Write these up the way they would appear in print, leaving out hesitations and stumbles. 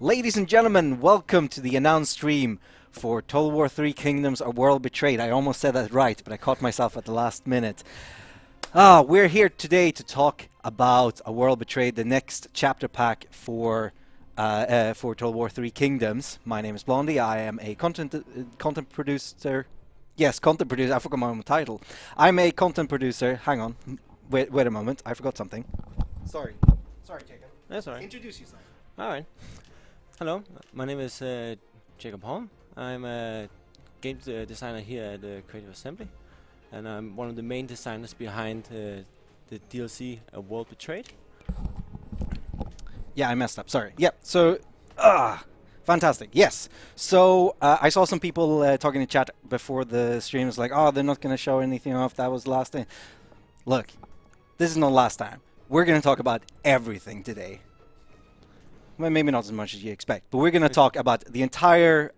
Ladies and gentlemen, welcome to the announced stream for Total War 3 Kingdoms: A World Betrayed. I almost said that right, but I caught myself at the last minute. We're here today to talk about A World Betrayed, the next chapter pack for Total War 3 Kingdoms. My name is Blondie. I am a content producer. Yes, content producer. I forgot my own title. I'm a content producer. Hang on. Wait a moment. I forgot something. Sorry, Jacob. That's all right. Introduce yourself. All right. Hello, my name is Jacob Holm. I'm a game designer here at Creative Assembly, and I'm one of the main designers behind the DLC A World Betrayed. Yeah, I messed up. Sorry. Yeah. So, fantastic. Yes. So I saw some people talking in chat before the stream. It's like, oh, they're not going to show anything off. That was last time. Look, this is not last time. We're going to talk about everything today. Well, maybe not as much as you expect, but we're going to talk about the entire...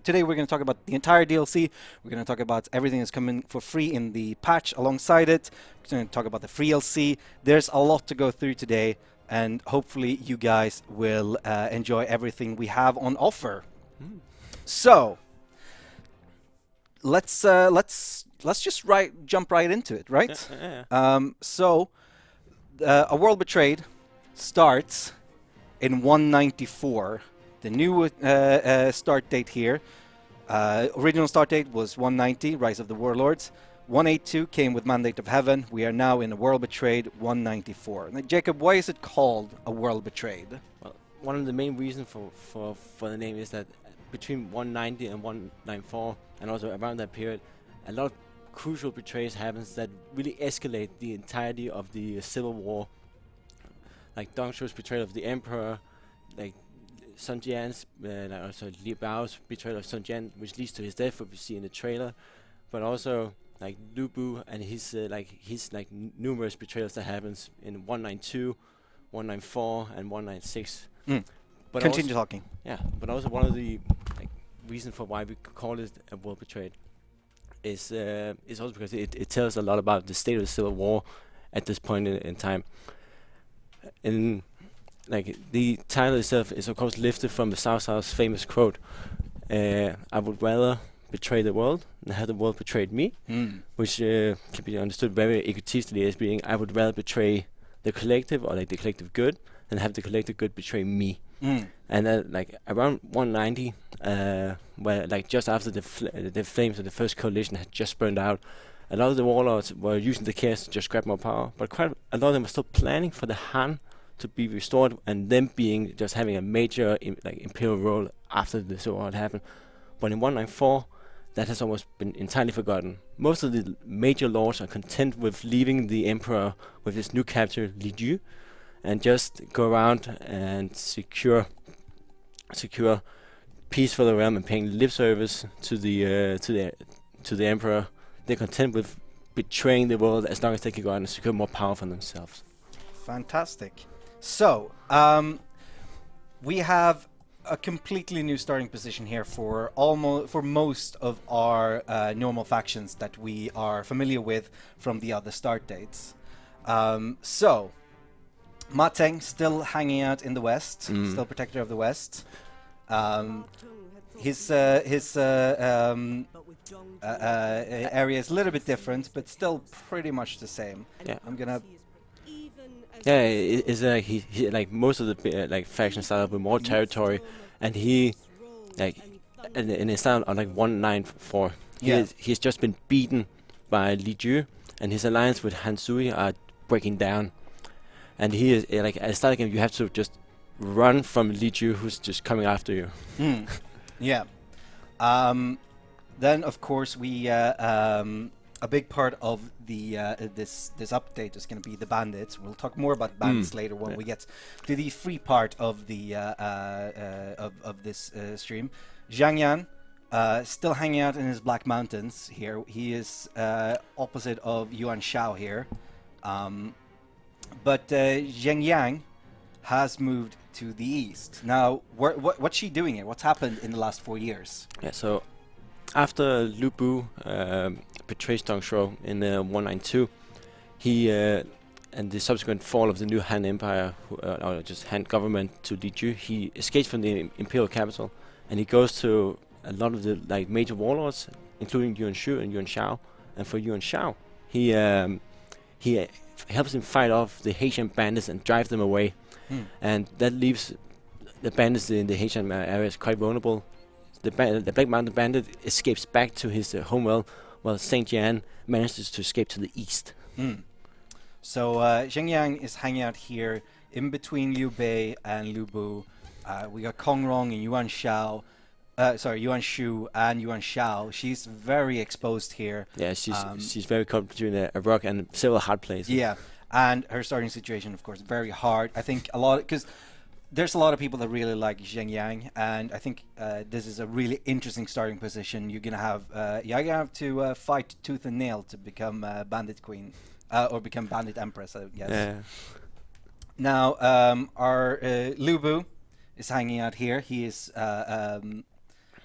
today we're going to talk about the entire DLC. We're going to talk about everything that's coming for free in the patch alongside it. We're going to talk about the free DLC. There's a lot to go through today, and hopefully you guys will enjoy everything we have on offer. So, let's just jump right into it, right? Yeah. A World Betrayed starts in 194. The new start date here. Original start date was 190, Rise of the Warlords. 182 came with Mandate of Heaven. We are now in A World Betrayed 194. Now, Jacob, why is it called A World Betrayed? Well, one of the main reasons for the name is that between 190 and 194, and also around that period, a lot of crucial betrays happens that really escalate the entirety of the Civil War. Like Dong Zhuo's betrayal of the Emperor, like Sun Jian's, also Li Bao's betrayal of Sun Jian, which leads to his death, what we see in the trailer, but also like Lubu and his numerous betrayals that happens in 192, 194, and 196. But Continue talking. Yeah, but also one of the reasons for why we call it A World Betrayed is also because it tells a lot about the state of the Civil War at this point in time. And like the title itself is of course lifted from the Cao Cao's famous quote, "I would rather betray the world than have the world betrayed me," which can be understood very egotistically as being, I would rather betray the collective or like the collective good than have the collective good betray me. And like around 190, where like just after the flames of the first coalition had just burned out, a lot of the warlords were using the chaos to just grab more power, but quite a lot of them were still planning for the Han to be restored, and them being just having a major imperial role after the Civil War had happened. But in 194, that has almost been entirely forgotten. Most of the major lords are content with leaving the emperor with his new captor Li Ju, and just go around and secure peace for the realm and paying lip service to the emperor. They're content with betraying the world as long as they can go out and secure more power for themselves. Fantastic. So, we have a completely new starting position here for most of our normal factions that we are familiar with from the other start dates. So, Ma Teng still hanging out in the west, still protector of the west. His area is a little bit different, but still pretty much the same. Yeah. I'm gonna. Yeah, it's he like most of the factions start up with more territory, and he and it's down on 194. He's just been beaten by Li Ju, and his alliance with Han Sui are breaking down, and he is at the start of the game you have to just run from Li Ju, who's just coming after you. Yeah. Then of course we a big part of the this update is going to be the bandits. We'll talk more about bandits later when we get to the free part of the of this stream. Zhang Yan still hanging out in his Black Mountains here. He is opposite of Yuan Shao here, but Zheng Yang has moved to the east. Now, what's she doing here? What's happened in the last 4 years? Yeah, so after Lubu betrays Dong Zhuo in 192, he and the subsequent fall of the new Han Empire, or just Han government to Li Ju, he escapes from the imperial capital, and he goes to a lot of the like major warlords, including Yuan Shu and Yuan Shao. And for Yuan Shao, he helps him fight off the Haitian bandits and drive them away, and that leaves the bandits in the Haitian areas quite vulnerable. The Black Mountain Bandit escapes back to his homeworld, while Saint Jian manages to escape to the east. So Zheng Yang is hanging out here in between Liu Bei and Lubu. We got Kong Rong and Yuan Shao. Yuan Shu and Yuan Shao. She's very exposed here. Yeah, she's very caught between a rock and several hard places. Yeah, and her starting situation, of course, very hard. I think a lot because there's a lot of people that really like Zheng Yang, and I think this is a really interesting starting position. You're gonna have to fight tooth and nail to become Bandit Queen or become Bandit Empress, I guess. Yeah. Now, our Lubu is hanging out here. He is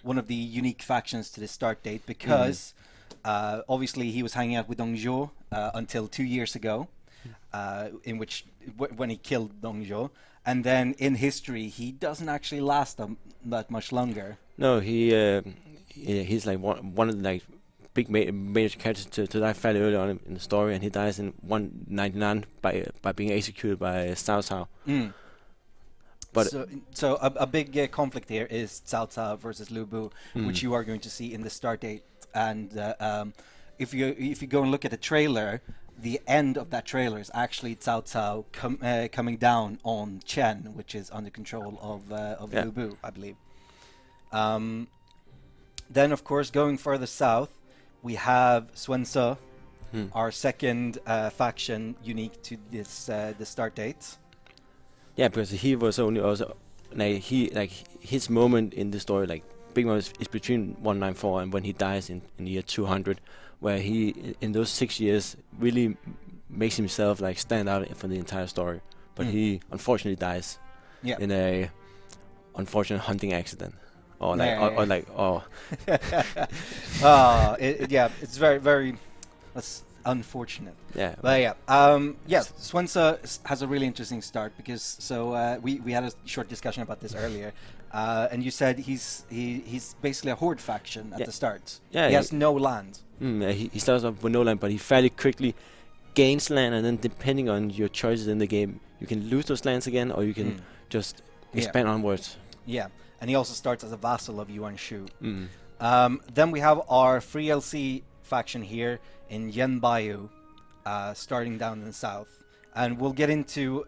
one of the unique factions to the start date because obviously he was hanging out with Dong Zhuo until 2 years ago, in which when he killed Dong Zhuo, and then in history he doesn't actually last that much longer. No, he's like one of the like big major characters to die fairly early on in the story, and he dies in 199 by being executed by Cao Cao. But so a big conflict here is Cao Cao versus Lubu, which you are going to see in the start date. And if you go and look at the trailer, the end of that trailer is actually Cao Cao coming down on Chen, which is under control of Lubu, I believe. Then, of course, going further south, we have Sun Ce, our second faction unique to this the start date. Yeah, because he was only also his moment in the story, like big moment is between 194 and when he dies in the year 200, where he in those 6 years really makes himself like stand out for the entire story. But he unfortunately dies in a unfortunate hunting accident, it's very very that's unfortunate. Yeah. But Sun Ce has a really interesting start because we had a short discussion about this earlier, and you said he's basically a horde faction at the start. Yeah, he has no land. He starts off with no land, but he fairly quickly gains land, and then depending on your choices in the game, you can lose those lands again, or you can just expand onwards. Yeah, and he also starts as a vassal of Yuan Shu. Then we have our free LC faction here in Baihu, starting down in the south, and we'll get into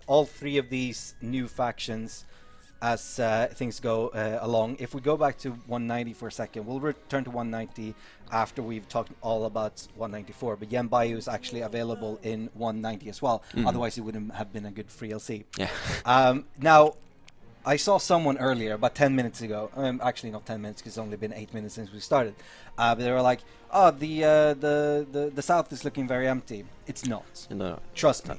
all three of these new factions as things go along. If we go back to 190 for a second, we'll return to 190 after we've talked all about 194, but Baihu is actually available in 190 as well. Otherwise it wouldn't have been a good free LC. Now I saw someone earlier, about 10 minutes ago, actually not 10 minutes, because it's only been 8 minutes since we started, but they were like, oh, the south is looking very empty. It's not. No. Trust me.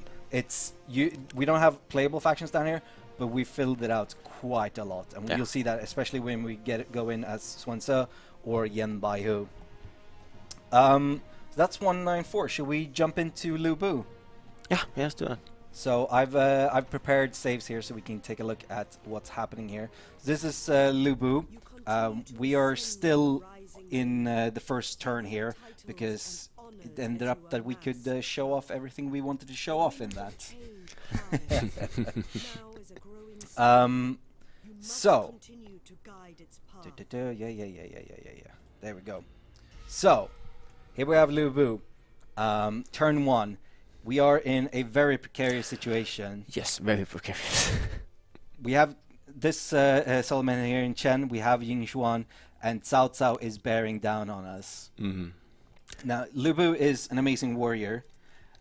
We don't have playable factions down here, but we filled it out quite a lot. And you'll see that, especially when we go in as Sun Ce or Baihu. So that's 194. Should we jump into Lubu? Yeah, let's do that. So I've prepared saves here so we can take a look at what's happening here. This is Lubu. We are still in the first turn here because it ended up that we could show off everything we wanted to show off in that. So there we go. So here we have Lubu. Turn 1. We are in a very precarious situation. Yes, very precarious. We have this Solomon here in Chen. We have Ying Xuan, and Cao Cao is bearing down on us. Now, Lubu is an amazing warrior,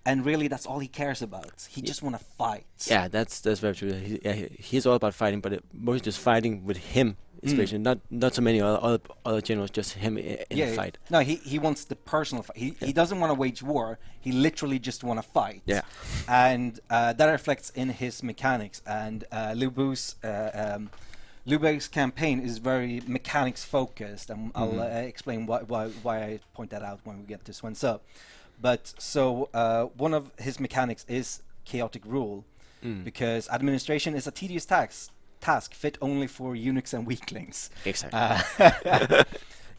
and really that's all he cares about. He just want to fight. Yeah, that's very true. He's all about fighting, but mostly just fighting with him, especially not so many other generals, just him in the fight. No, he wants the personal fight. He doesn't want to wage war. He literally just want to fight. Yeah, and that reflects in his mechanics. And Lubu's campaign is very mechanics focused, and I'll explain why I point that out when we get to Sun Ce. But so one of his mechanics is chaotic rule, because administration is a tedious task fit only for eunuchs and weaklings. Exactly.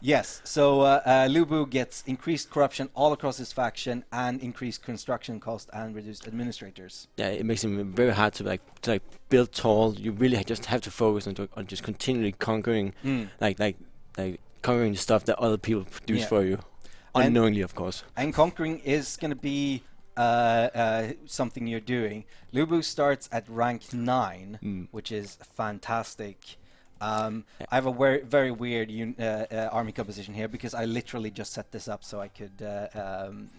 Yes, so Lubu gets increased corruption all across his faction and increased construction cost and reduced administrators. Yeah, it makes him very hard to build tall. You really just have to focus on just continually conquering, like conquering the stuff that other people produce for you, unknowingly, of course. And conquering is going to be something you're doing. Lubu starts at rank 9, which is fantastic. I have a very weird army composition here because I literally just set this up so I could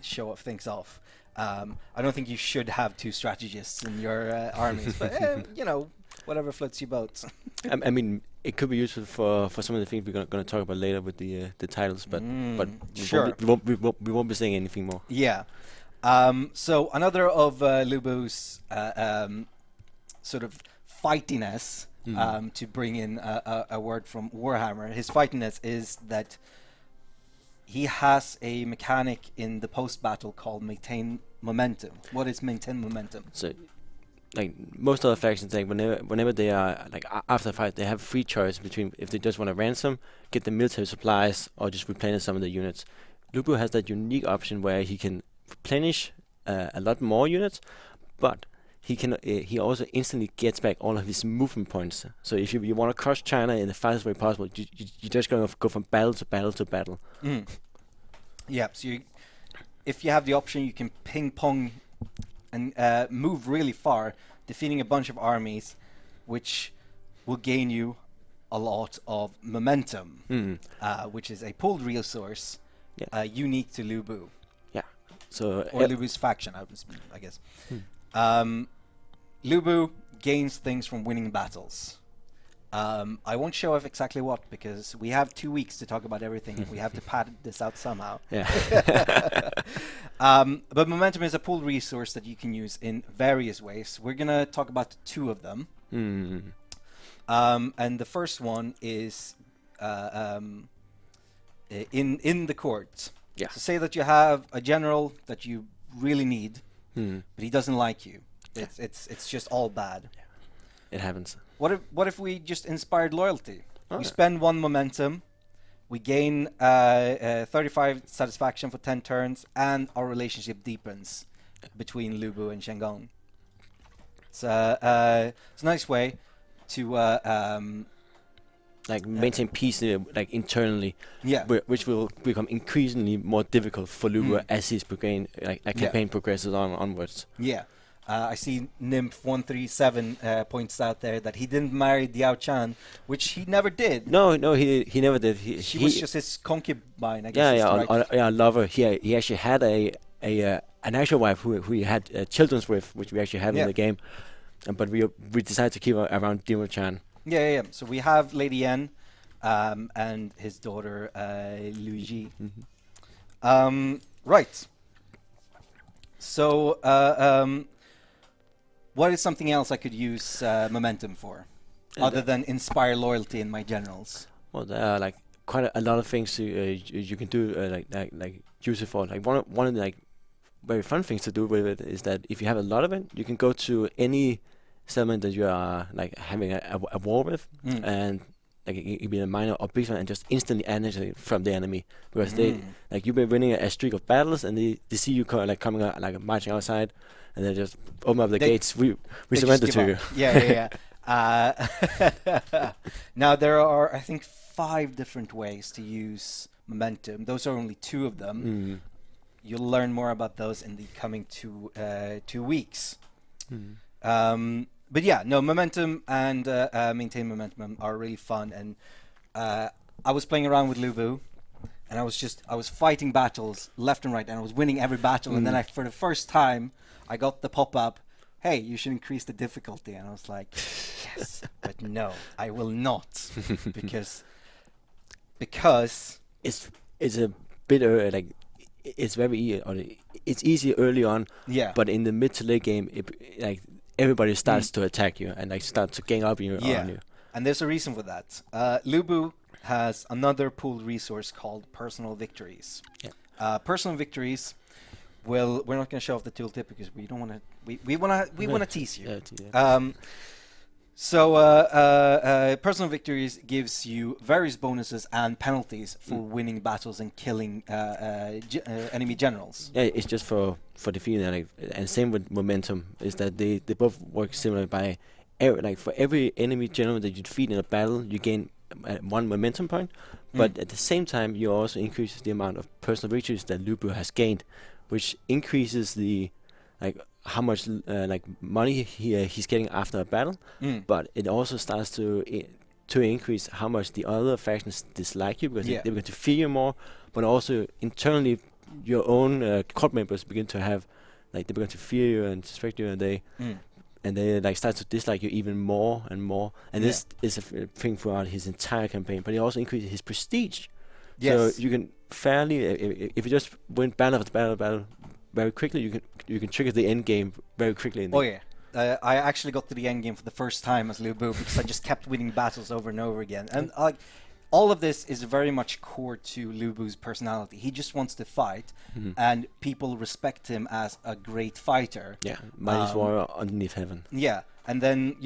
show things off. I don't think you should have 2 strategists in your armies, but you know, whatever floats your boat. I mean, it could be useful for some of the things we're going to talk about later with the titles, but sure. we won't be saying anything more. Yeah. So another of Lubu's sort of fightiness. To bring in a word from Warhammer, his fightiness is that he has a mechanic in the post-battle called maintain momentum. What is maintain momentum? So, like most other factions, like whenever they are after a fight, they have free choice between if they just want to ransom, get the military supplies, or just replenish some of the units. Lubu has that unique option where he can replenish a lot more units, but he also instantly gets back all of his movement points. So if you want to crush China in the fastest way possible, you're just going to go from battle to battle to battle. Yeah, so if you have the option, you can ping pong and move really far, defeating a bunch of armies, which will gain you a lot of momentum, which is a pooled resource unique to Lubu. Yeah. So or Lubu's faction, I guess. Lubu gains things from winning battles. I won't show off exactly what, because we have 2 weeks to talk about everything. We have to pad this out somehow. Yeah. But momentum is a pooled resource that you can use in various ways. We're going to talk about 2 of them. And the first one is in the court. Yeah. So say that you have a general that you really need, but he doesn't like you. It's just all bad. It happens. What if we just inspired loyalty? We spend 1 momentum, we gain 35 satisfaction for 10 turns, and our relationship deepens between Lubu and Shengon. It's a nice way to maintain peace internally, which will become increasingly more difficult for Lubu as his campaign progresses onwards. Yeah. I see Nymph137 points out there that he didn't marry Diao Chan, which he never did. No, he never did. She was just his concubine, I guess. A lover. He actually had an actual wife who he had children with, which we actually have in the game, but we decided to keep her around Diao Chan. Yeah. So we have Lady Yen and his daughter Luigi. Right. So what is something else I could use momentum for, other than inspire loyalty in my generals? Well, there are quite a lot of things you can do use it for. One of the very fun things to do with it is that if you have a lot of it, you can go to any settlement that you are having a war with, and it can be a minor or big one, and just instantly annihilate from the enemy, because they you've been winning a streak of battles, and they see you coming out, marching outside, and they just open up the gates. We surrender to you. Yeah. Now there are, I think, 5 different ways to use momentum. Those are only 2 of them. You'll learn more about those in the coming 2 weeks. But yeah, no, momentum and maintain momentum are really fun. And I was playing around with Lubu, and I was fighting battles left and right, and I was winning every battle. And then for the first time, I got the pop-up, hey, you should increase the difficulty. And I was like, yes, but no, I will not, because it's a bit it's very it's easy early on. Yeah. But in the mid to late game, everybody starts to attack you and start to gang up on you. And there's a reason for that. Lubu has another pooled resource called personal victories. Personal victories we're not going to show off the tooltip because we don't want to. We want to tease you. Yeah. Personal victories gives you various bonuses and penalties for winning battles and killing enemy generals. Yeah, it's just for defeating, like, and same with momentum is that they both work similar by for every enemy general that you defeat in a battle, you gain 1 momentum point, but at the same time you also increases the amount of personal victories that Lubu has gained, which increases the how much money he's getting after a battle, but it also starts to increase how much the other factions dislike you, because they're going to fear you more, but also internally your own court members begin to have they begin to fear you and suspect you, and they start to dislike you even more and more. And this is a thing throughout his entire campaign, but it also increases his prestige. Yes. So you can fairly, if you just win battle after battle very quickly, you can trigger the end game very quickly. Oh yeah, I actually got to the end game for the first time as Lubu because I just kept winning battles over and over again. And all of this is very much core to Lubu's personality. He just wants to fight, and people respect him as a great fighter. Yeah, mightiest warrior underneath heaven. Yeah, and then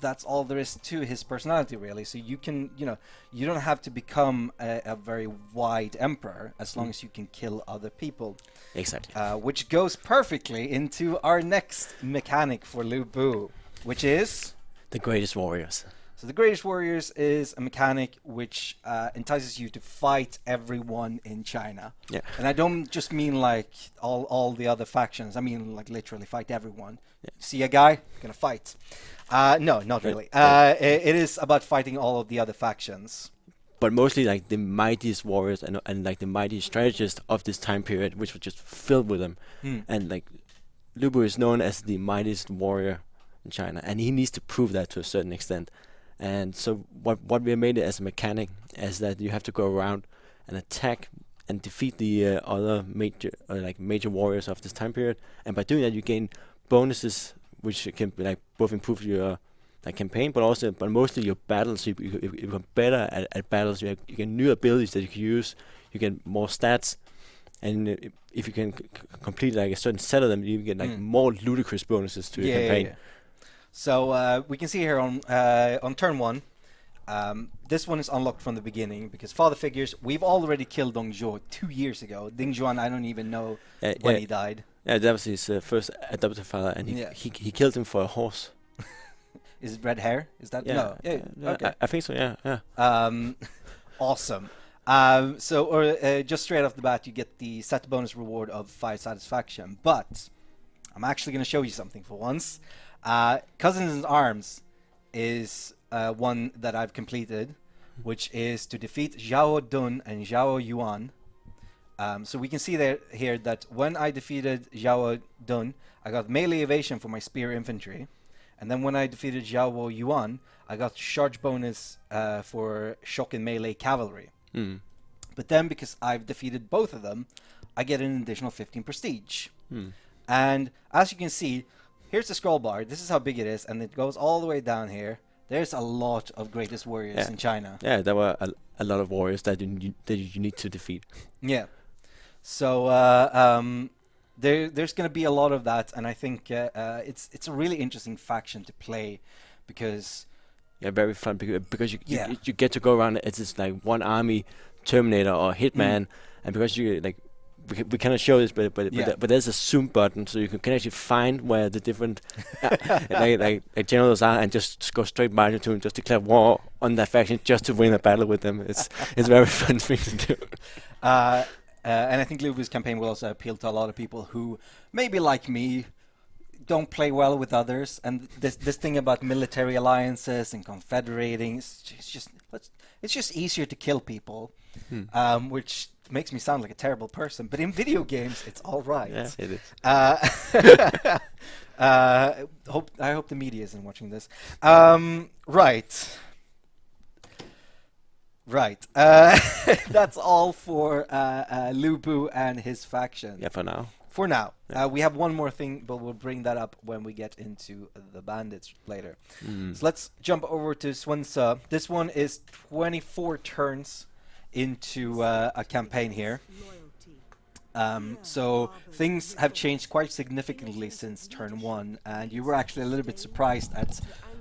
that's all there is to his personality, really. So you can, you don't have to become a very wide emperor as long as you can kill other people. Exactly. Which goes perfectly into our next mechanic for Lubu, which is the greatest warriors. So the Greatest Warriors is a mechanic which entices you to fight everyone in China. Yeah. And I don't just mean like all the other factions. I mean like literally fight everyone. Yeah. See a guy, gonna fight. No, not really. It is about fighting all of the other factions. But mostly like the mightiest warriors and like the mightiest strategists of this time period, which were just filled with them. And like Lubu is known as the mightiest warrior in China, and he needs to prove that to a certain extent. And so what we made it as a mechanic is that you have to go around and attack and defeat the other major warriors of this time period. And by doing that, you gain bonuses which can both improve your campaign, but mostly your battles. You become better at battles. You get new abilities that you can use. You get more stats, and if you can complete a certain set of them, you get more ludicrous bonuses to your campaign. Yeah. So we can see here on turn 1, this one is unlocked from the beginning because father figures. We've already killed Dong Zhuo 2 years ago. Ding Zhuan, I don't even know when he died. Yeah, that was his first adopted father, and he killed him for a horse. Is it red hair? Is that no? Yeah, okay. I think so. Yeah. Awesome. Just straight off the bat, you get the set bonus reward of 5 satisfaction. But I'm actually going to show you something for once. Cousins in Arms is one that I've completed, which is to defeat Zhao Dun and Zhao Yuan. So we can see here that when I defeated Zhao Dun, I got melee evasion for my spear infantry. And then when I defeated Zhao Yuan, I got charge bonus for shock and melee cavalry. But then because I've defeated both of them, I get an additional 15 prestige. And as you can see, here's the scroll bar. This is how big it is, and it goes all the way down here. There's a lot of greatest warriors in China. Yeah, there were a lot of warriors that you need to defeat. Yeah. So there's going to be a lot of that, and I think it's a really interesting faction to play because very fun because you get to go around as this one army Terminator or Hitman, and because you we cannot show this, but there's a zoom button, so you can actually find where the different generals are and just go straight by to them, just declare war on that faction, just to win a battle with them. It's very fun thing to do. And I think Lubu's campaign will also appeal to a lot of people who maybe like me don't play well with others, and this thing about military alliances and confederating, it's just easier to kill people, which makes me sound like a terrible person, but in video games it's all right. Yeah, it is. I hope the media isn't watching this. Right. That's all for Lubu and his faction. Yeah, for now. For now. Yeah. We have one more thing, but we'll bring that up when we get into the bandits later. So let's jump over to Swensa. This one is 24 turns into a campaign here. So things have changed quite significantly since turn 1, and you were actually a little bit surprised at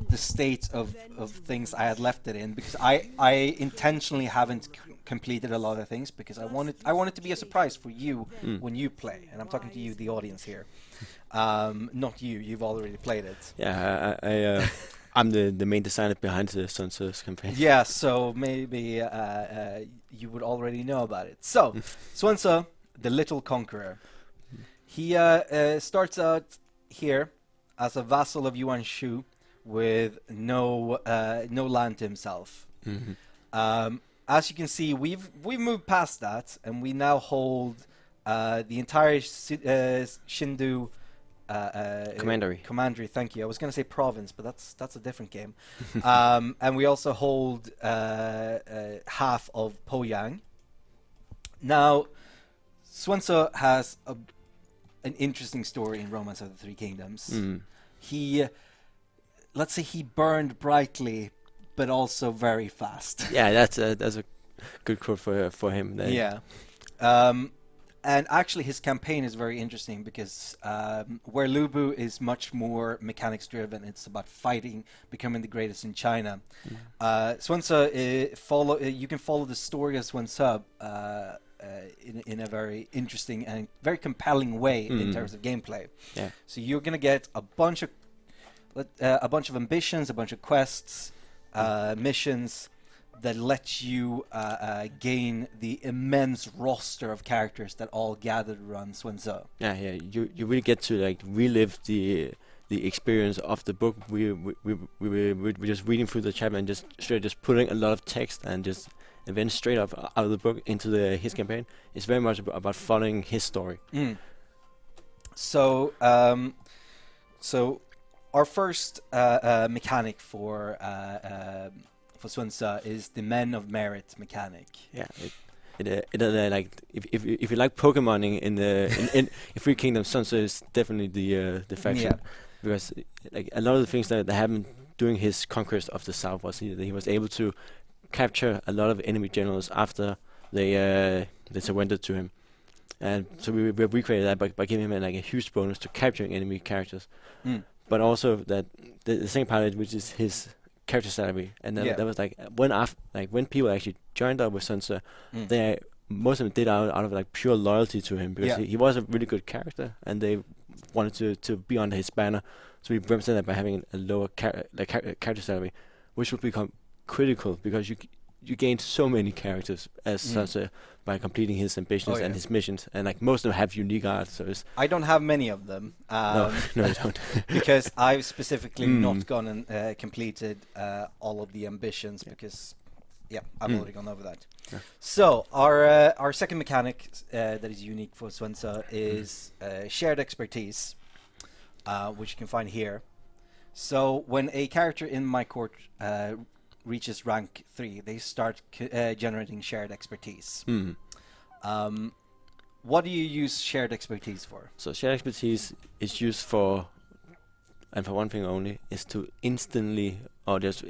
the state of things I had left it in, because I intentionally haven't completed a lot of things because I wanted to be a surprise for you when you play, and I'm talking to you, the audience here, not you. You've already played it. Yeah, I'm the main designer behind the Sun Tzu's campaign. Yeah, so maybe you would already know about it. So, Sun Tzu, the Little Conqueror. He starts out here as a vassal of Yuan Shu with no land to himself. As you can see, we've moved past that, and we now hold the entire Shindu Commandery. Thank you. I was going to say province, but that's a different game. And we also hold half of Poyang. Now, Sun Tzu has an interesting story in Romance of the Three Kingdoms. He, let's say, he burned brightly, but also very fast. Yeah, that's a good quote for him. Then. Yeah. And actually, his campaign is very interesting because where Lubu is much more mechanics driven, it's about fighting, becoming the greatest in China. Sun Tzu, you can follow the story of Sun Tzu in a very interesting and very compelling way in terms of gameplay. Yeah. So you're gonna get a bunch of ambitions, a bunch of quests, missions that let you gain the immense roster of characters that all gathered around Sun Tzu. Yeah. You really get to like relive the experience of the book. We're just reading through the chapter and just putting a lot of text and just events straight up out of the book into his campaign. It's very much about following his story. So our first mechanic for Sun Tzu is the Men of Merit mechanic. Yeah, it like if you like Pokemoning in Three Kingdoms, Sun Tzu is definitely the faction, because like a lot of the things that happened during his conquest of the South was he was able to capture a lot of enemy generals after they surrendered to him, and so we recreated that by giving him like a huge bonus to capturing enemy characters, but also that the same part which is his character salary, and that was like when people actually joined up with Sun Tzu, most of them did out of like pure loyalty to him, because he was a really good character and they wanted to be under his banner. So we represent that by having a lower character salary, which would become critical because you gained so many characters as Sun Tzu by completing his ambitions and his missions, and like most of them have unique art. So I don't have many of them. No, you don't. Because I've specifically not gone and completed all of the ambitions because, I've already gone over that. Yeah. So our second mechanic that is unique for Sun Tzu is shared expertise, which you can find here. So when a character in my court reaches rank 3, they start generating shared expertise. What do you use shared expertise for? So shared expertise is used for, and for one thing only, is to instantly, or just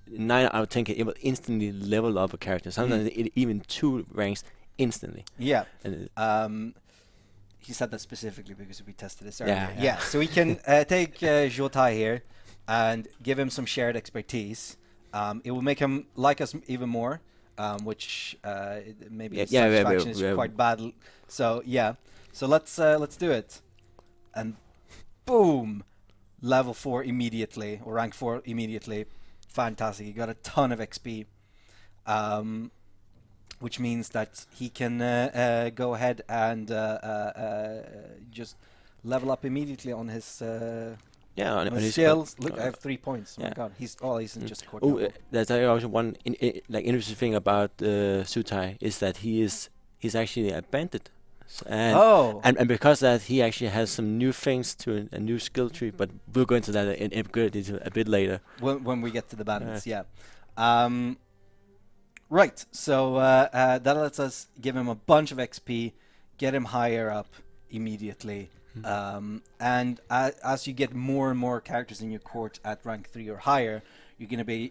9 out of 10 it will instantly level up a character. Sometimes even 2 ranks instantly. Yeah. And he said that specifically because we tested this earlier. Yeah. So we can take Zhou here and give him some shared expertise. It will make him like us even more, which maybe his satisfaction is quite bad. So so let's do it, and boom, level 4 immediately, or rank 4 immediately. Fantastic! He got a ton of XP, which means that he can go ahead and just level up immediately on his. On his skills. Look, I have 3 points. Oh my god, he's just a court. There's also one interesting thing about Sutai is that he's actually a bandit, and because that he actually has some new things to a new skill tree. But we'll go into that a bit later when we get to the bandits. Right. So that lets us give him a bunch of XP, get him higher up immediately. And as you get more and more characters in your court at rank 3 or higher, you're gonna be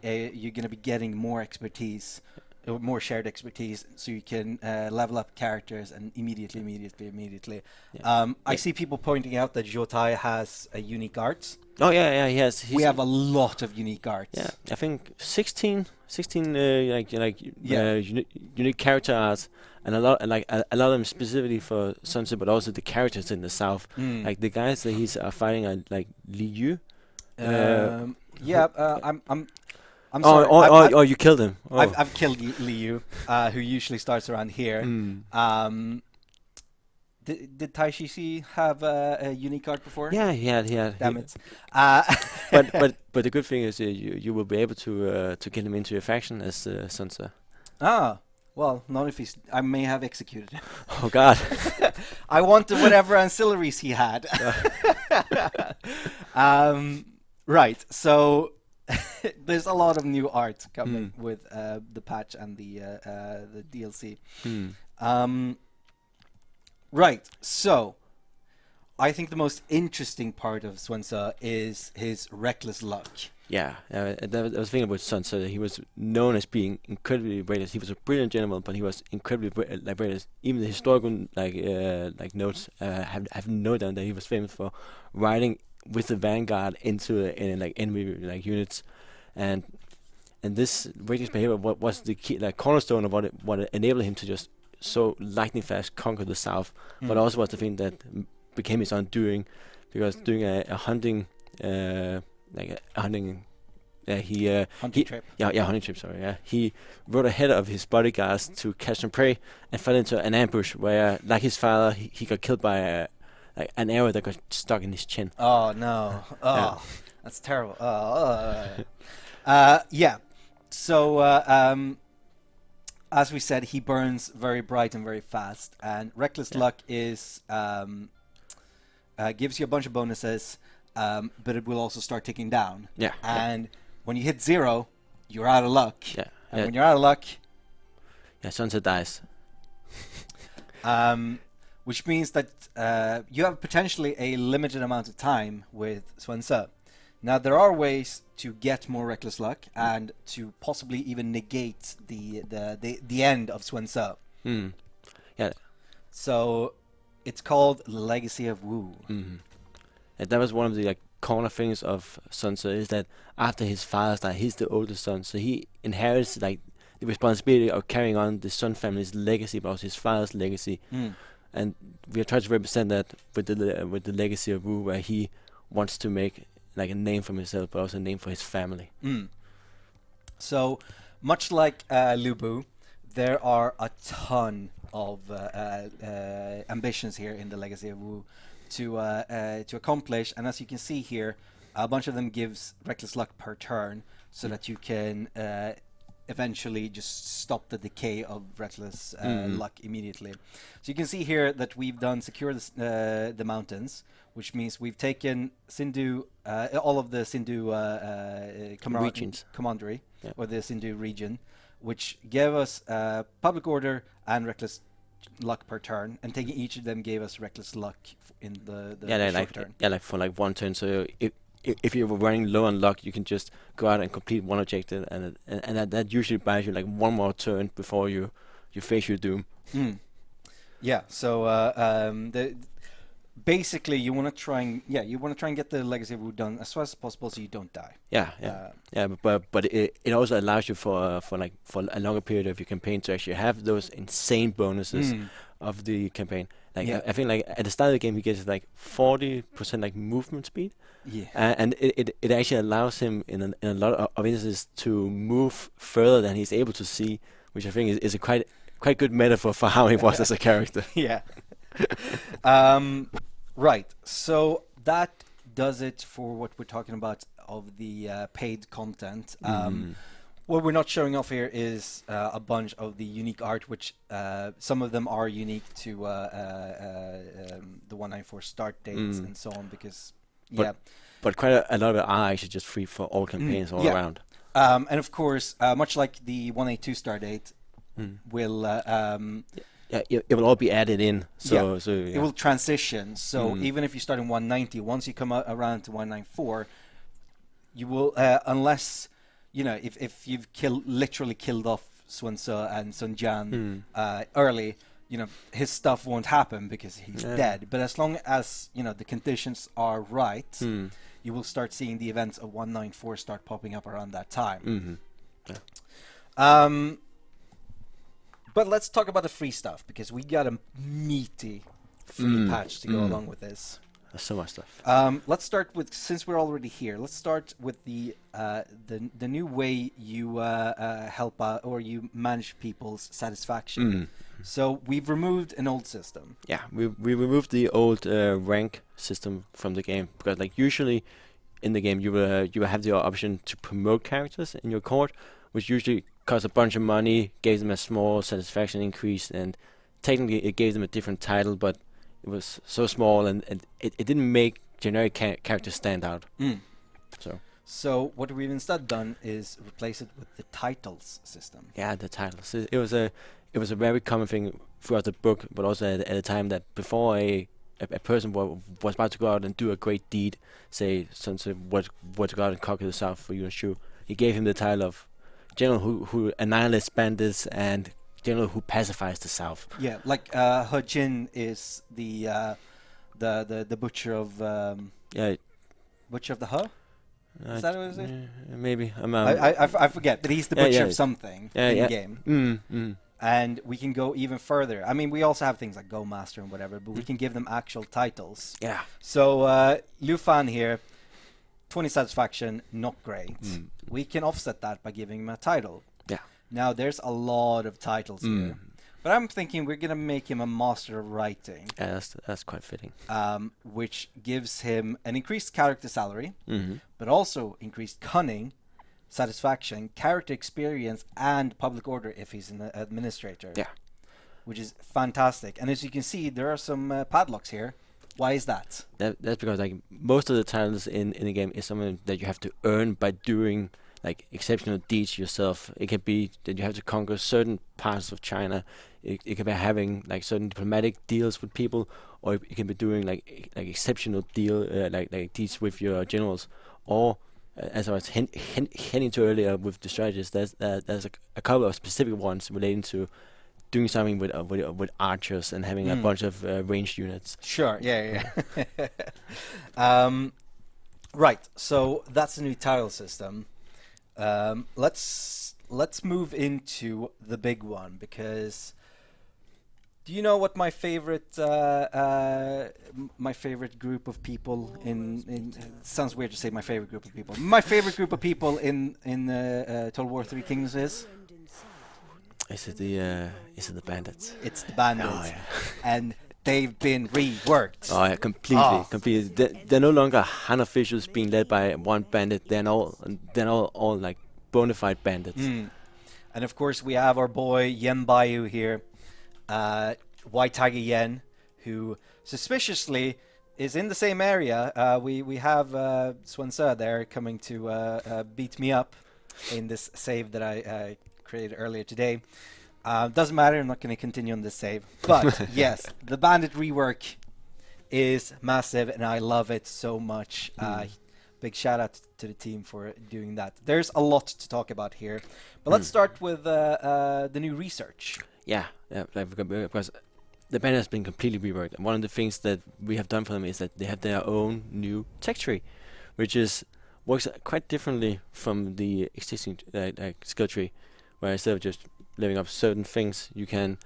getting more expertise, more shared expertise, so you can level up characters and immediately. Yeah. I see people pointing out that Jotai has a unique arts. Oh yeah, he has. We have a lot of unique arts. Yeah, I think 16 Yeah. unique character arts, and a lot a lot of them specifically for Sunset, but also the characters in the south. Mm. Like the guys that he's fighting are like Liu. Yeah, I'm sorry. Oh, you killed him. Oh. I've killed Liu, who usually starts around here. Mm. Did Taishishi have a unique art before? Yeah, he had. Damn it. But the good thing is you will be able to get him into your faction as Sansa. Ah, well, not if he's. I may have executed him. Oh God. I wanted whatever ancillaries he had. Right. So there's a lot of new art coming with the patch and the DLC. Right. So I think the most interesting part of Swansea is his reckless luck. Yeah, I was thinking about Sansa. He was known as being incredibly brave. He was a brilliant general, but he was incredibly brave. Even the historical notes have no doubt that he was famous for riding with the vanguard into enemy units, and this reckless behavior was the key cornerstone of what enabled him to just so lightning fast conquer the south, but also was the thing that became his undoing, because doing a hunting hunting trip. Hunting trip. Sorry. Yeah, he rode ahead of his bodyguards to catch some prey and fell into an ambush where, like his father, he got killed by an arrow that got stuck in his chin. Oh no! Oh, that's terrible. Yeah. So as we said, he burns very bright and very fast, and reckless luck is gives you a bunch of bonuses. But it will also start ticking down. Yeah. And when you hit 0, you're out of luck. Yeah. And when you're out of luck, Sansa dies. Which means that you have potentially a limited amount of time with Swansea. Now there are ways to get more reckless luck and to possibly even negate the end of Swansea. Yeah. So it's called Legacy of Wu. And that was one of the corner things of Sansa, is that after his father died, he's the oldest son, so he inherits the responsibility of carrying on the Sun family's legacy, but also his father's legacy. And we have tried to represent that with the Legacy of Wu, where he wants to make a name for himself, but also a name for his family. So much like Lubu, there are a ton of ambitions here in the Legacy of Wu to accomplish, and as you can see here, a bunch of them gives reckless luck per turn, so that you can eventually just stop the decay of reckless luck immediately. So you can see here that we've done secure the mountains, which means we've taken Sindhu, all of the Sindhu commandery, or the Sindhu region, which gave us public order and reckless luck per turn, and taking each of them gave us reckless luck in the short turn. Yeah, for one turn. So if you were running low on luck, you can just go out and complete one objective, and that usually buys you one more turn before you face your doom. Yeah. So basically, you want to try and get the Legacy of Wu done as fast as possible, so you don't die. But it also allows you for a longer period of your campaign to actually have those insane bonuses of the campaign. I think at the start of the game he gets 40% movement speed. Yeah. And it actually allows him in a lot of instances to move further than he's able to see, which I think is a quite good metaphor for how he was as a character. Yeah. Right. So that does it for what we're talking about of the paid content. What we're not showing off here is a bunch of the unique art, which some of them are unique to the 194 start dates and so on, because but quite a lot of it are actually just free for all campaigns all around. And of course, much like the 182 start date will it will all be added in. It will transition. So even if you start in 190, once you come around to 194, you will, unless if you've literally killed off Sun Tzu and Sun Jian early, his stuff won't happen because he's dead. But as long as the conditions are right, you will start seeing the events of 194 start popping up around that time. But let's talk about the free stuff, because we got a meaty free patch to go along with this. There's so much stuff. Let's start with, since we're already here, let's start with the new way you help out, or you manage people's satisfaction. So we've removed an old system. Yeah, we removed the old rank system from the game, because like usually in the game you will have the option to promote characters in your court, which usually cost a bunch of money, gave them a small satisfaction increase, and technically it gave them a different title, but it was so small and it didn't make generic characters stand out. So what we've instead done is replace it with the titles system. Yeah, the titles. It was a very common thing throughout the book, but also at a time that before a person was about to go out and do a great deed, say something was to go out and conquer the south for Yuan Shu, he gave him the title of general who annihilates bandits and general who pacifies the south. Yeah, like He Jin is the butcher of butcher of the He. Is that what it is? Maybe I forget, but he's the butcher of something in the game. And we can go even further. I mean, we also have things like Go Master and whatever, but we can give them actual titles. Yeah. So Liu Fan here, 20 satisfaction, not great. We can offset that by giving him a title. Yeah. Now there's a lot of titles here, but I'm thinking we're gonna make him a master of writing. Yeah, that's quite fitting. Which gives him an increased character salary, but also increased cunning, satisfaction, character experience, and public order if he's an administrator. Yeah. Which is fantastic. And as you can see, there are some padlocks here. Why is that? That's because like most of the titles in the game is something that you have to earn by doing like exceptional deeds yourself. It can be that you have to conquer certain parts of China. It can be having like certain diplomatic deals with people, or it can be doing like exceptional like deeds with your generals. Or as I was hinting to earlier with the strategists, there's a couple of specific ones relating to doing something with archers and having a bunch of ranged units. Sure, yeah. Right, so that's the new tile system. Let's move into the big one, because do you know what my favorite group of people in it sounds weird to say my favorite group of people. My favorite group of people in Total War 3 Kingdoms is? Is it the bandits? It's the bandits. Oh, yeah. And they've been reworked. Oh yeah, completely. They're no longer Han officials being led by one bandit. They're all like bona fide bandits. And of course we have our boy Yen Baihu here, White Tiger Yen, who suspiciously is in the same area. We have Sun Tzu there coming to beat me up in this save that I created earlier today. Doesn't matter, I'm not going to continue on this save. But yes, the Bandit rework is massive and I love it so much. Big shout out to the team for doing that. There's a lot to talk about here. But let's start with the new research. Yeah, because the Bandit has been completely reworked. And one of the things that we have done for them is that they have their own new tech tree, which works quite differently from the existing skill tree, where instead of just living up certain things, you can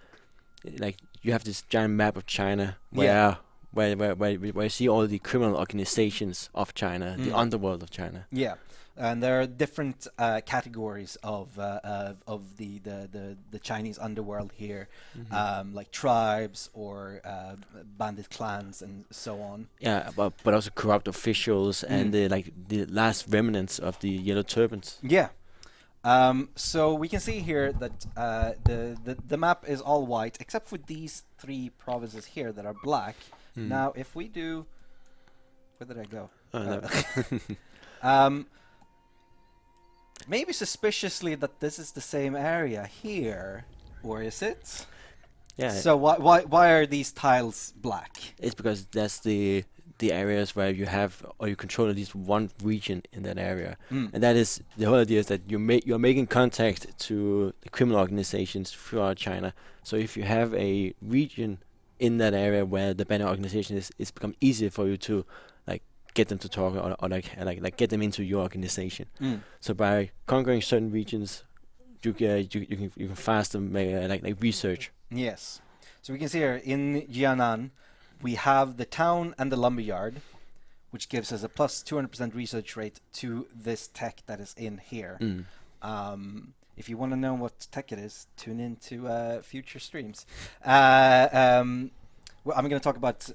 you have this giant map of China where you see all the criminal organizations of China, the underworld of China. Yeah, and there are different categories of the Chinese underworld here, like tribes or bandit clans and so on. Yeah, but also corrupt officials and the last remnants of the yellow turbans. Yeah. So we can see here that the map is all white except for these three provinces here that are black. Now, if we do, where did I go? No. Maybe suspiciously that this is the same area here, or is it? Yeah. So why are these tiles black? It's because that's the the areas where you have or you control at least one region in that area, Mm. and that is the whole idea is that you're making contact to the criminal organizations throughout China. So if you have a region in that area where the bandit organization is, it's become easier for you to like get them to talk or like get them into your organization. Mm. So by conquering certain regions, you can faster make like research. Yes. So we can see here in Jianan, we have the town and the lumberyard, which gives us a plus 200% research rate to this tech that is in here. If you want to know what tech it is, tune into future streams. Well, I'm going to talk about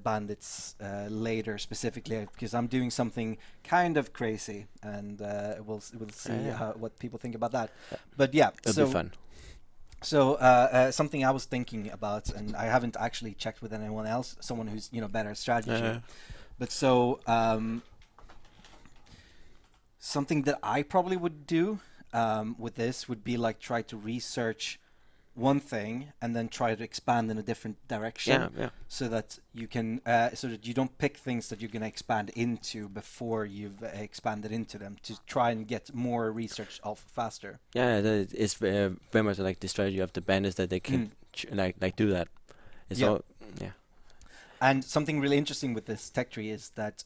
bandits later specifically because I'm doing something kind of crazy, and we'll see what people think about that. But yeah, It'll be fun. So something I was thinking about, and I haven't actually checked with anyone else, someone who's better at strategy. But so something that I probably would do with this would be like try to research one thing and then try to expand in a different direction, so that you can so that you don't pick things that you're going to expand into before you've expanded into them, to try and get more research off faster. Yeah, that is very much like the strategy of the bandits, that they can like do that. It's all And something really interesting with this tech tree is that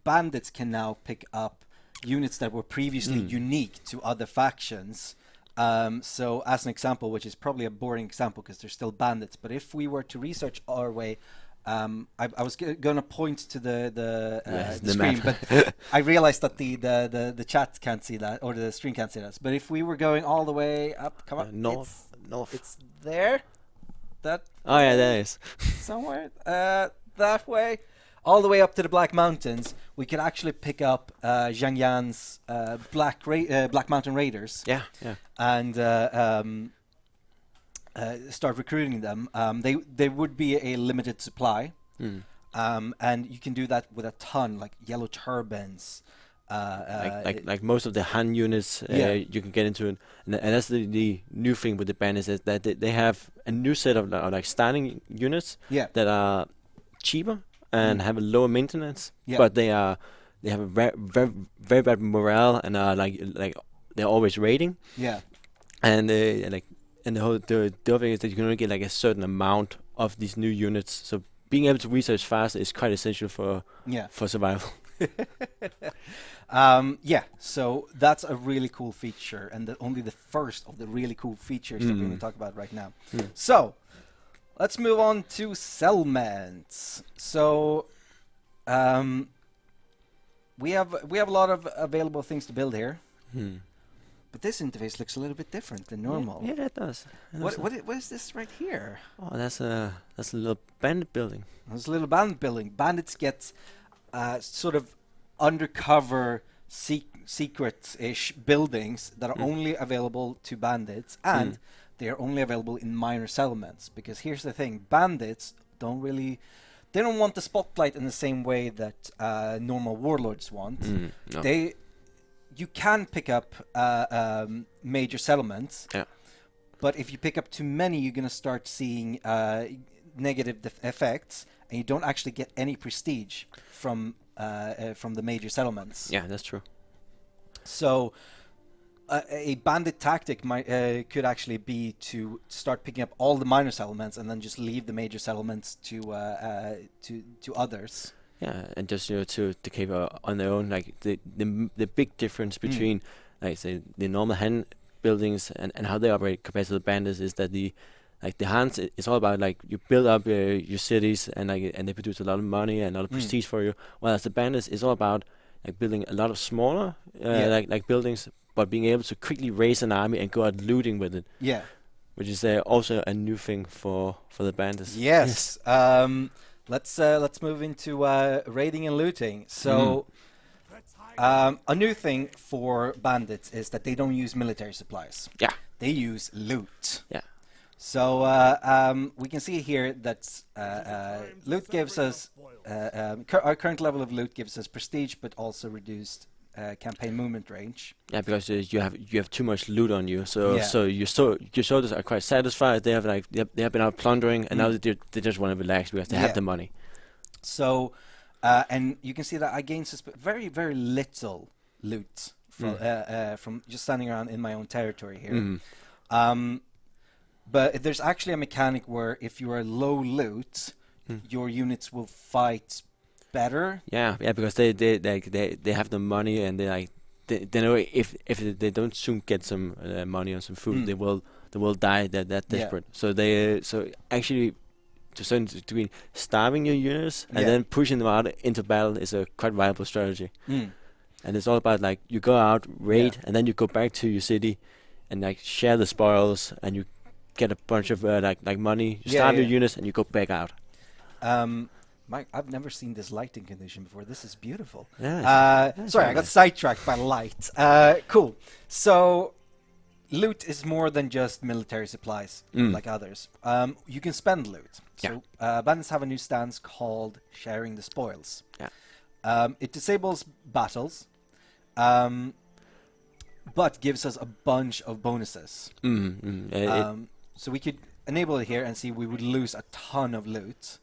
bandits can now pick up units that were previously unique to other factions. So as an example, which is probably a boring example because they're still bandits, but if we were to research our way, I was going to point to the screen, but I realized that the chat can't see that, or the stream can't see that. But if we were going all the way up, come on, north, it's there. That oh yeah, there is somewhere that way, all the way up to the Black Mountains. We could actually pick up Zhang Yan's Black Mountain Raiders. Yeah. And start recruiting them. They would be a limited supply, and you can do that with a ton, like yellow turbans. Like most of the Han units, you can get into it, and that's the new thing with the bandits, is that they have a new set of like starting units that are cheaper and have a lower maintenance, but they have a very bad morale and are like they're always raiding. And the other thing is that you can only get like a certain amount of these new units. So being able to research faster is quite essential for survival. So that's a really cool feature, and only the first of the really cool features that we're going to talk about right now. So let's move on to settlements. So we have a lot of available things to build here, but this interface looks a little bit different than normal. Yeah, it does. What is this right here? Oh, that's a little bandit building. It's a little bandit building. Bandits get sort of undercover secret-ish buildings that are only available to bandits, and they are only available in minor settlements. Because here's the thing: bandits don't want the spotlight in the same way that normal warlords want. No. You can pick up major settlements, but if you pick up too many, you're gonna start seeing negative effects, and you don't actually get any prestige from the major settlements. Yeah, that's true. So a bandit tactic could actually be to start picking up all the minor settlements and then just leave the major settlements to others. Yeah, and just to keep on their own. Like the big difference between like say the normal Han buildings and how they operate compared to the bandits is that the Hans, it's all about like you build up your cities and they produce a lot of money and a lot of prestige for you. Whereas the bandits is all about like building a lot of smaller like buildings, but being able to quickly raise an army and go out looting with it. Yeah, which is also a new thing for the bandits. Yes. Let's move into raiding and looting. So a new thing for bandits is that they don't use military supplies. Yeah, they use loot. Yeah. So we can see here that loot gives us our current level of loot gives us prestige, but also reduced campaign movement range. Yeah, because you have too much loot on you. So your soldiers are quite satisfied. They have been out plundering, and now they just want to relax because they have the money. So, and you can see that I gained very, very little loot from just standing around in my own territory here. But there's actually a mechanic where if you are low loot, your units will fight better. Yeah, because they have the money, and they know if they don't soon get some money or some food, they will die. They're that desperate. So so actually, to a certain degree, starving your units and then pushing them out into battle is a quite viable strategy. And it's all about like you go out, raid, and then you go back to your city, and like share the spoils, and you get a bunch of like money. You starve your units, and you go back out. Mike, I've never seen this lighting condition before. This is beautiful. Yeah, sorry, I got sidetracked by light. Cool. So, loot is more than just military supplies like others. You can spend loot. So, bandits have a new stance called sharing the spoils. It disables battles, but gives us a bunch of bonuses. So we could enable it here and see we would lose a ton of loot,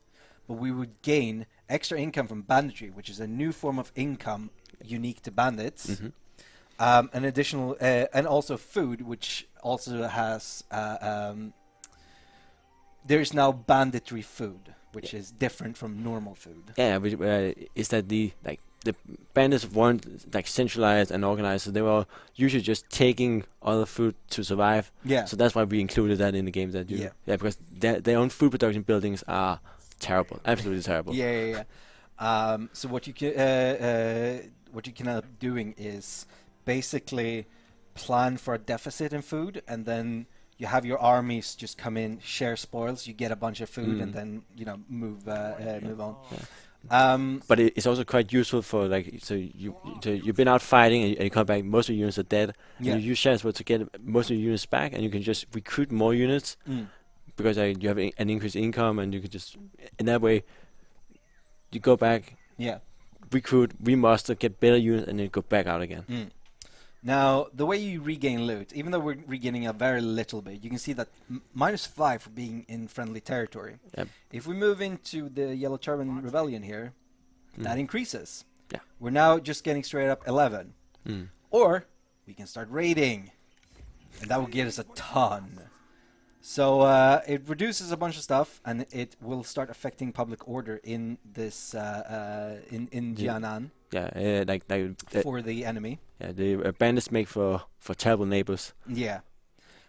but we would gain extra income from banditry, which is a new form of income unique to bandits. An additional, and also food, which also has, there's now banditry food, which is different from normal food. Yeah, is that the bandits weren't like centralized and organized, so they were usually just taking other food to survive. So that's why we included that in the game. That because their own food production buildings are terrible, absolutely terrible. So what you can end up doing is basically plan for a deficit in food, and then you have your armies just come in, share spoils, you get a bunch of food, and then move on. But it's also quite useful for like you've been out fighting and you come back, most of your units are dead. And you use share spoils to get most of your units back, and you can just recruit more units because you have an increased income, and you can just in that way you go back, recruit, remuster, get better units, and then go back out again. Now, the way you regain loot, even though we're regaining a very little bit, you can see that -5 for being in friendly territory. If we move into the Yellow Turban Rebellion here, that increases. We're now just getting straight up 11. Or we can start raiding, and that will get us a ton. So it reduces a bunch of stuff, and it will start affecting public order in this in Jianan. For the enemy. The bandits make for terrible neighbors.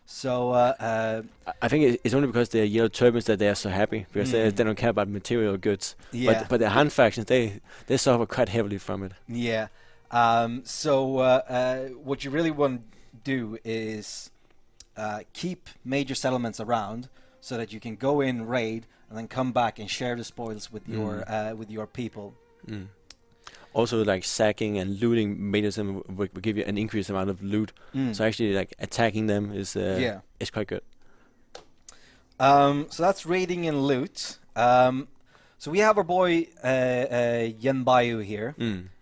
So I think it's only because they're Yellow Turbans that they are so happy, because they don't care about material goods. But the Han factions, they suffer quite heavily from it. So what you really want to do is keep major settlements around, so that you can go in, raid, and then come back and share the spoils with your people. Also, like sacking and looting will give you an increased amount of loot. So actually, like attacking them is quite good. So that's raiding and loot. So we have our boy Baihu here,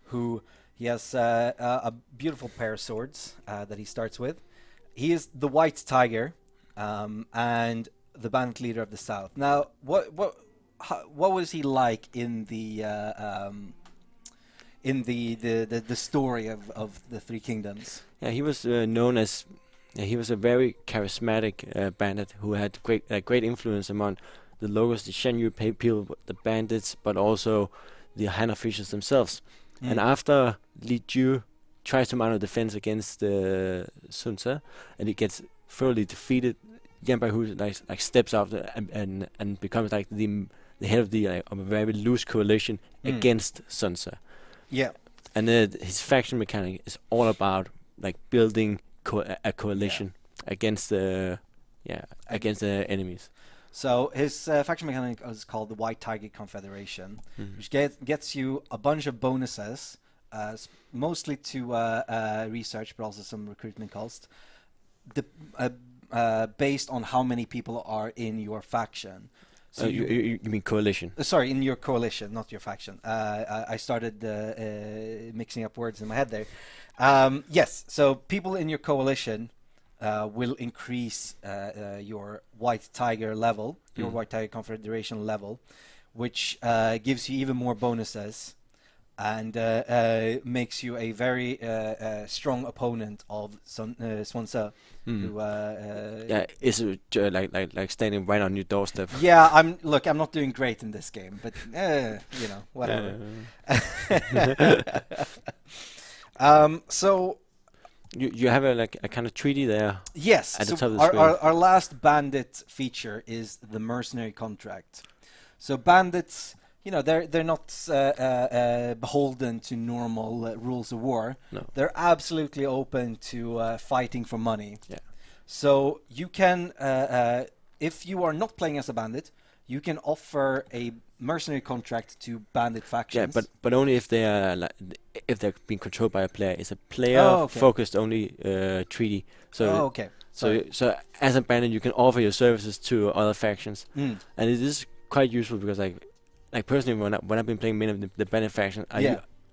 who he has a beautiful pair of swords that he starts with. He is the White Tiger, and the bandit leader of the South. Now, what was he like in the story of the Three Kingdoms? He was known as he was a very charismatic bandit who had great influence among the locals, the Shan Yu people, the bandits, but also the Han officials themselves. And after Li Ju tries to mount a defense against Sun Ce, and he gets thoroughly defeated, Baihu like steps out and becomes like the head of of a very loose coalition against Sun Ce. And his faction mechanic is all about like building a coalition against the enemies. So his faction mechanic is called the White Tiger Confederation, which gets you a bunch of bonuses, mostly to research, but also some recruitment cost, based on how many people are in your faction. So you mean coalition? Sorry, in your coalition, not your faction. I started mixing up words in my head there. Yes, so people in your coalition will increase your White Tiger level, your White Tiger Confederation level, which gives you even more bonuses and makes you a very strong opponent of Sun Tzu, who Yeah, is it like standing right on your doorstep? yeah, I'm not doing great in this game, but whatever. So You have a kind of treaty there. yes, At the so top of the our last bandit feature is the mercenary contract. So bandits, they're not beholden to normal rules of war. No. They're absolutely open to fighting for money. Yeah. So you can, if you are not playing as a bandit, you can offer a mercenary contract to bandit factions. Yeah, but only if they are if they're being controlled by a player. It's a player focused only treaty. So okay. so as a bandit, you can offer your services to other factions, and it is quite useful because like personally when I've been playing many of the bandit faction,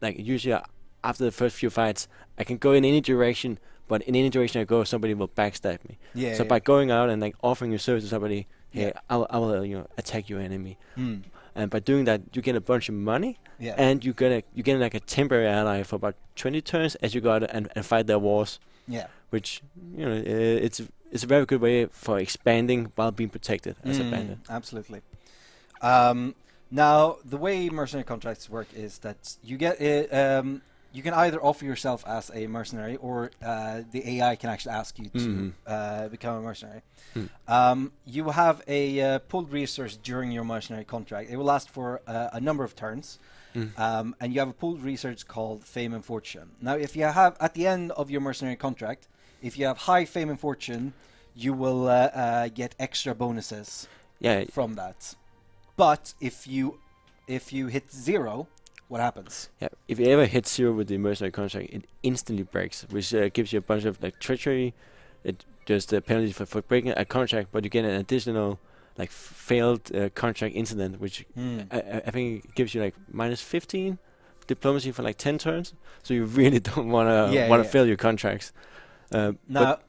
usually after the first few fights, I can go in any direction. But in any direction I go, somebody will backstab me. Yeah. So by going out and offering your service to somebody, hey, I will attack your enemy. And by doing that, you get a bunch of money, and you get like a temporary ally for about 20 turns as you go out and fight their wars. Yeah. Which it's a very good way for expanding while being protected as a bandit. Absolutely. Now the way mercenary contracts work is that you get you can either offer yourself as a mercenary, or the AI can actually ask you to become a mercenary. You have a pulled resource during your mercenary contract. It will last for a number of turns, and you have a pulled resource called Fame and Fortune. Now, if you have, at the end of your mercenary contract, if you have high Fame and Fortune, you will get extra bonuses from that. But if you hit 0, what happens? Yeah, if you ever hit 0 with the mercenary contract, it instantly breaks, which gives you a bunch of treachery. It just a penalty for breaking a contract, but you get an additional failed contract incident, which I think gives you -15 diplomacy for 10 turns. So you really don't want to fail your contracts. Now,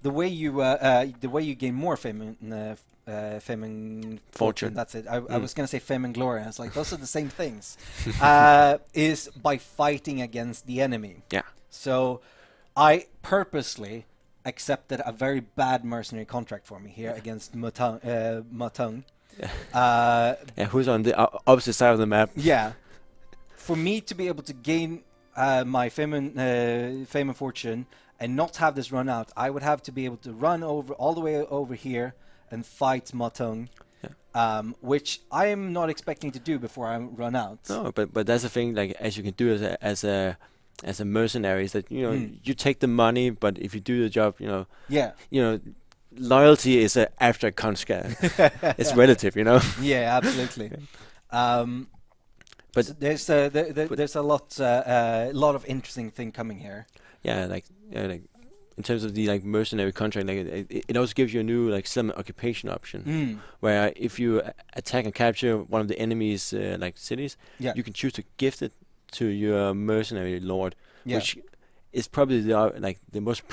the way you gain more fame and fortune. That's it. I was going to say fame and glory. I was like, those are the same things. Is by fighting against the enemy. Yeah. So I purposely accepted a very bad mercenary contract for me here against Matung. Who's on the opposite side of the map. Yeah. For me to be able to gain my fame and fortune and not have this run out, I would have to be able to run all the way over here and fight Matung, which I am not expecting to do before I run out. No, but that's the thing. As you can do as a mercenary, is that you take the money, but if you do the job, loyalty is an abstract concept. It's relative, Yeah, absolutely. But so there's a lot of interesting thing coming here. Yeah, in terms of the mercenary contract, it also gives you a new settlement occupation option, where if you attack and capture one of the enemy's cities, you can choose to gift it to your mercenary lord, which is probably the most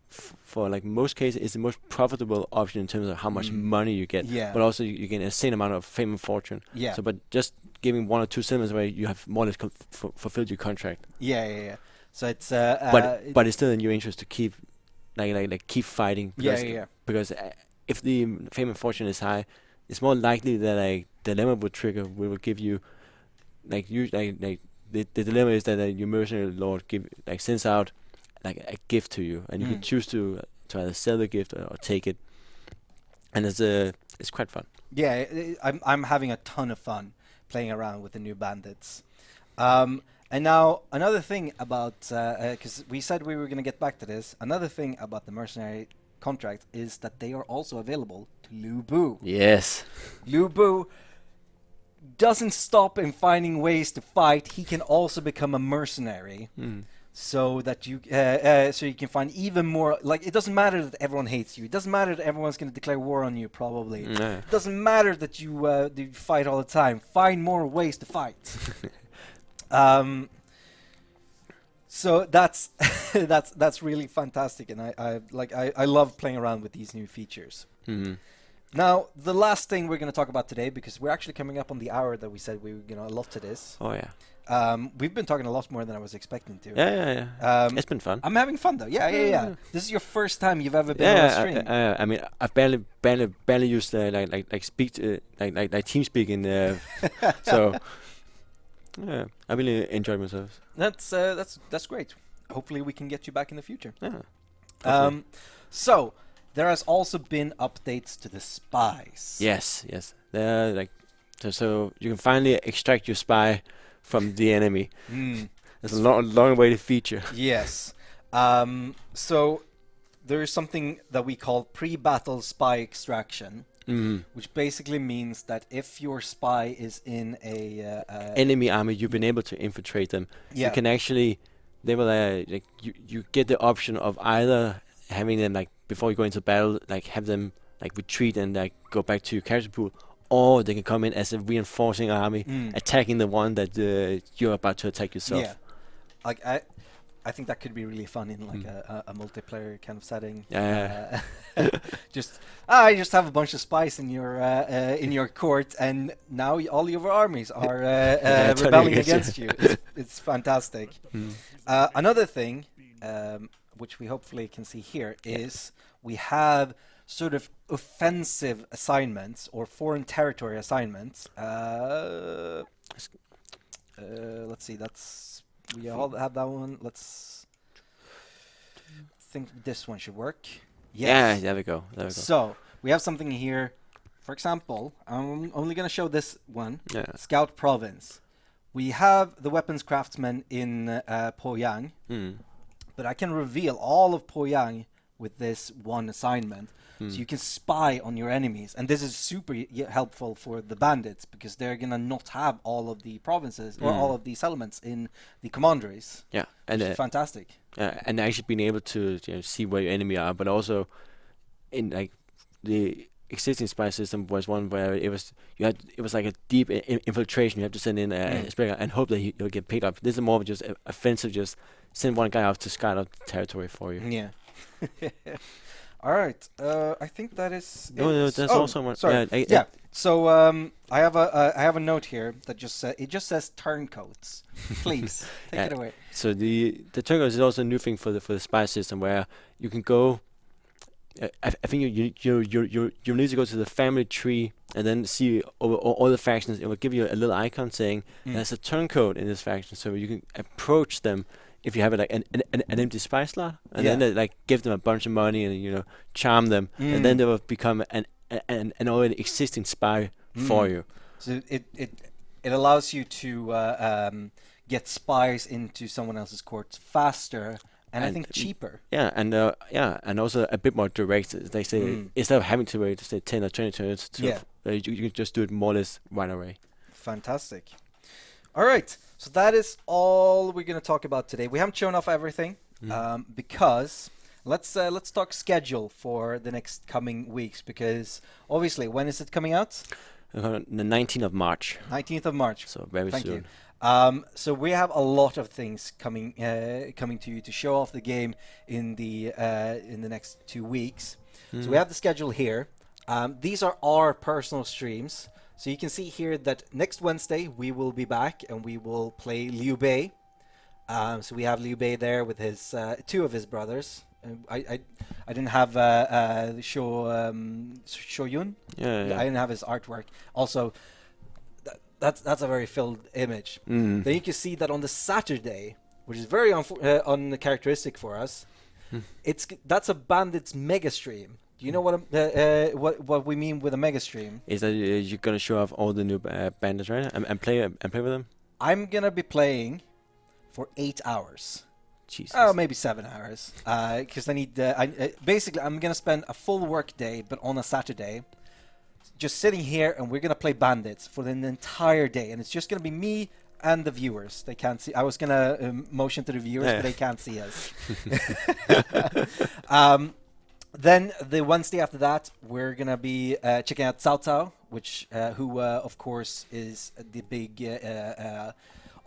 for most cases is the most profitable option in terms of how much money you get, but also you get a insane amount of fame and fortune. So, but just giving 1 or 2 settlements away, you have more or less fulfilled your contract. Yeah. So it's but it's still in your interest to keep keep fighting because if the fame and fortune is high, it's more likely that a dilemma would trigger. We will give you the dilemma is that your mercenary lord sends out a gift to you, and you can choose to either sell the gift or take it, and it's quite fun. Yeah, I'm having a ton of fun playing around with the new bandits. And now, another thing about, because we said we were going to get back to this, another thing about the mercenary contract is that they are also available to Lubu. Yes. Lubu doesn't stop in finding ways to fight. He can also become a mercenary, so that you can find even more. It doesn't matter that everyone hates you. It doesn't matter that everyone's going to declare war on you. Probably. It doesn't matter that you fight all the time. Find more ways to fight. So that's that's really fantastic, and I love playing around with these new features. Now, the last thing we're going to talk about today, because we're actually coming up on the hour that we said we were going to allot to this. Oh yeah. We've been talking a lot more than I was expecting to. Yeah. It's been fun. I'm having fun though. Yeah. This is your first time you've ever been on a stream. I mean, I've barely used like speak like TeamSpeak in so yeah, I really enjoyed myself. That's great. Hopefully we can get you back in the future. Yeah. So there has also been updates to the spies. Yes. They're like so you can finally extract your spy from the enemy. There's a long way to feature. Yes. So there is something that we call pre-battle spy extraction, which basically means that if your spy is in a enemy army, you've been able to infiltrate them. Yeah. You can actually, they will like you get the option of either having them like before you go into battle, like have them like retreat and like go back to your character pool, or they can come in as a reinforcing army, attacking the one that you're about to attack yourself. Yeah, like I think that could be really fun in like a multiplayer kind of setting. Yeah. just have a bunch of spies in your court, and now all your armies are rebelling against you. It's fantastic. Another thing, which we hopefully can see here, is we have sort of offensive assignments or foreign territory assignments. Let's see, we all have that one. Let's think this one should work. Yes. Yeah, there we go. So we have something here. For example, I'm only going to show this one. Yeah. Scout Province. We have the weapons craftsmen in Poyang, but I can reveal all of Poyang with this one assignment. So you can spy on your enemies, and this is super helpful for the bandits because they're gonna not have all of the provinces or all of the settlements in the commanderies. Yeah, and which is fantastic. And actually being able to see where your enemy are, but also in like the existing spy system was one where it was like a deep infiltration. You have to send in a springer and hope that you'll get picked up. This is more of just offensive, just send one guy out to scout out the territory for you. Yeah. All right. I think that is. No, there's also one. Sorry. So I have a note here that just says turncoats. Please take it away. So the turncoats is also a new thing for the spy system where you can go. I think you need to go to the family tree and then see over all the factions. It will give you a little icon saying there's a turncoat in this faction, so you can approach them. If you have like an empty spy slot, and then like give them a bunch of money and charm them, and then they will become an already existing spy for you. So it allows you to get spies into someone else's court faster and I think cheaper. Yeah, and also a bit more direct. They say instead of having to wait say 10 or 20 turns, you can just do it more or less right away. Fantastic. All right. So that is all we're going to talk about today. We haven't shown off everything because let's talk schedule for the next coming weeks, because obviously when is it coming out? The 19th of March. 19th of March. So very Thank soon. You. So we have a lot of things coming to you to show off the game in the next 2 weeks. So we have the schedule here. These are our personal streams. So you can see here that next Wednesday we will be back and we will play Liu Bei. So we have Liu Bei there with his two of his brothers. I didn't have Shoyun. Yeah. I didn't have his artwork. Also, that's a very filled image. Then you can see that on the Saturday, which is very uncharacteristic for us, that's a Bandit's mega stream. Do you know what we mean with a mega stream? Is that you're gonna show off all the new bandits, right? And play with them? I'm gonna be playing for 8 hours. Jesus. Oh, maybe 7 hours. Because I need. Basically, I'm gonna spend a full work day, but on a Saturday, just sitting here, and we're gonna play bandits for an entire day, and it's just gonna be me and the viewers. They can't see. I was gonna motion to the viewers, but they can't see us. Then the Wednesday after that, we're gonna be checking out Cao Cao, which who of course is the big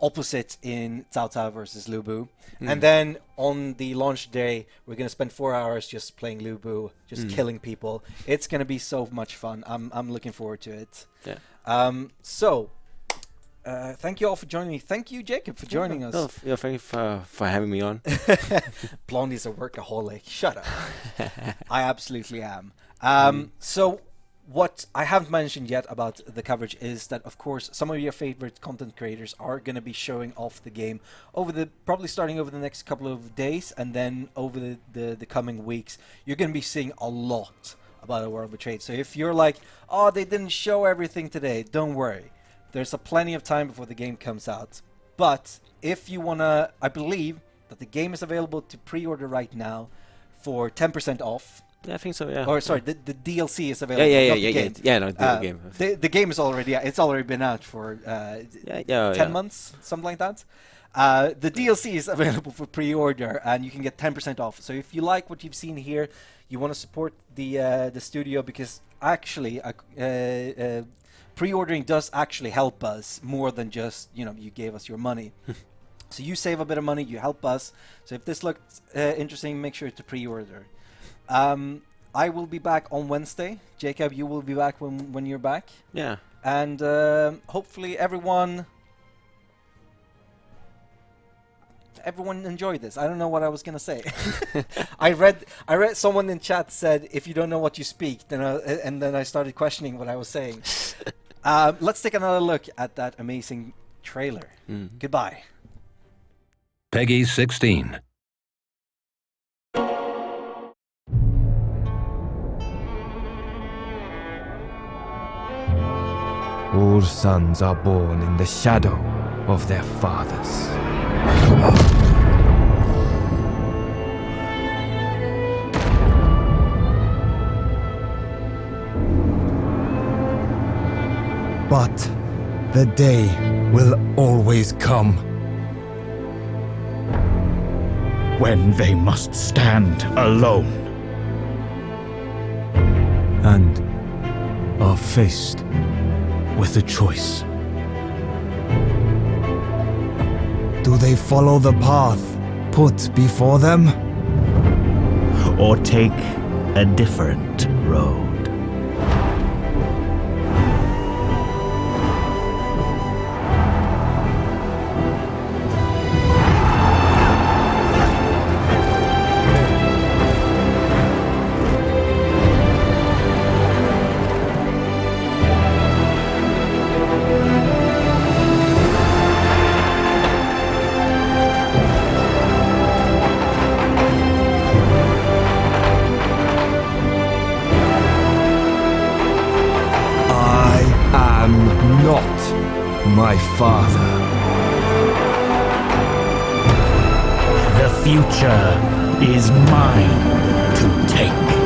opposite in Cao Cao versus Lubu. And then on the launch day, we're going to spend 4 hours just playing Lubu, just killing people. It's going to be so much fun. I'm looking forward to it. Yeah. Thank you all for joining me. Thank you, Jacob, for joining us. Yeah, thank you for having me on. Blondie's a workaholic. Shut up. I absolutely am. So what I haven't mentioned yet about the coverage is that, of course, some of your favorite content creators are going to be showing off the game probably starting over the next couple of days, and then over the coming weeks, you're going to be seeing a lot about A World Betrayed. So if you're like, oh, they didn't show everything today, don't worry. There's plenty of time before the game comes out. But if you want to, I believe that the game is available to pre-order right now for 10% off. Yeah, I think so, yeah. Or sorry, the DLC is available. The game. The game is already, it's already been out for 10 months, something like that. The DLC is available for pre-order, and you can get 10% off. So if you like what you've seen here, you want to support the studio, because actually pre-ordering does actually help us more than just, you gave us your money. So you save a bit of money, you help us. So if this looks interesting, make sure to pre-order. I will be back on Wednesday. Jacob, you will be back when you're back. Yeah. And hopefully everyone enjoyed this. I don't know what I was gonna say. I read someone in chat said, if you don't know what you speak, and then I started questioning what I was saying. Let's take another look at that amazing trailer. Goodbye. Peggy 16. All sons are born in the shadow of their fathers. But the day will always come when they must stand alone and are faced with a choice. Do they follow the path put before them? or take a different road. My father. The future is mine to take.